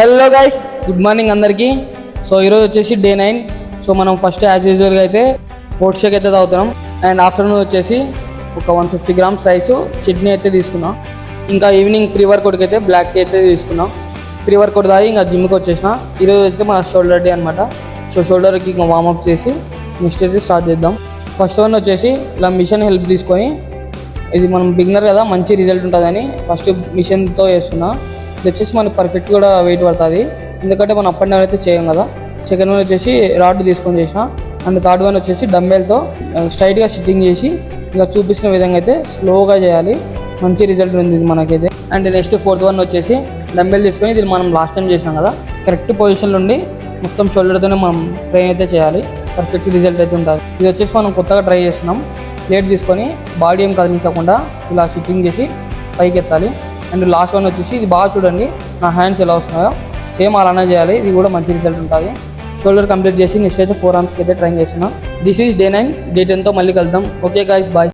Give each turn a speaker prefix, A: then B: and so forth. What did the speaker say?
A: Hello guys, good morning అందరికీ. So ఈరోజు వచ్చేసి డే 9. సో మనం ఫస్ట్ యాజ్ యూజువల్గా అయితే ఓట్ షేక్ అయితే తాగుతున్నాం. అండ్ ఆఫ్టర్నూన్ వచ్చేసి ఒక 150 grams రైస్, చట్నీ అయితే తీసుకున్నాం. ఇంకా ఈవినింగ్ ప్రీ వర్కౌట్కి అయితే బ్లాక్ టీ అయితే తీసుకున్నాం. ప్రీ వర్కౌట్ తాగి ఇంకా జిమ్కి వచ్చేసిన. ఈరోజు అయితే మన షోల్డర్ డే అనమాట. సో షోల్డర్కి ఇంకా వార్మప్ చేసి నెక్స్ట్ అయితే స్టార్ట్ చేద్దాం. ఫస్ట్ వన్ వచ్చేసి ఇలా మిషన్ హెల్ప్ తీసుకొని, ఇది మనం బిగినర్ కదా, మంచి రిజల్ట్ ఉంటుందని ఫస్ట్ మిషన్తో చేస్తున్నా. ఇది వచ్చేసి మనకు పర్ఫెక్ట్ కూడా వెయిట్ పడుతుంది, ఎందుకంటే మనం అప్ అండ్ డౌన్ అయితే చేయం కదా. సెకండ్ వన్ వచ్చేసి రాడ్ తీసుకొని చేసిన. అండ్ థర్డ్ వన్ వచ్చేసి డంబెల్తో స్ట్రైట్గా సిట్టింగ్ చేసి ఇలా చూపించిన విధంగా అయితే స్లోగా చేయాలి. మంచి రిజల్ట్ ఉంది ఇది మనకైతే. అండ్ నెక్స్ట్ ఫోర్త్ వన్ వచ్చేసి డంబెల్ తీసుకొని, దీన్ని మనం లాస్ట్ టైం చేసినాం కదా, కరెక్ట్ పొజిషన్లో ఉండి మొత్తం షోల్డర్తోనే మనం ట్రైన్ అయితే చేయాలి. పర్ఫెక్ట్ రిజల్ట్ అయితే ఉంటుంది. ఇది వచ్చేసి మనం కొత్తగా ట్రై చేస్తున్నాం. ప్లేట్ తీసుకొని బాడీ ఏం కదిలించకుండా ఇలా సిట్టింగ్ చేసి పైకి ఎత్తాలి. అండ్ లాస్ట్ వన్ వచ్చేసి, ఇది బాగా చూడండి నా హ్యాండ్స్ ఎలా వస్తున్నాయో, సేమ్ అలానే చేయాలి. ఇది కూడా మంచి రిజల్ట్ ఉంటుంది. షోల్డర్ కంప్లీట్ చేసి నెక్స్ట్ అయితే 4 arms అయితే ట్రైన్ చేస్తున్నాం. This is day 9. డే 10తో మళ్ళీ కలుద్దాం. Okay guys, bye.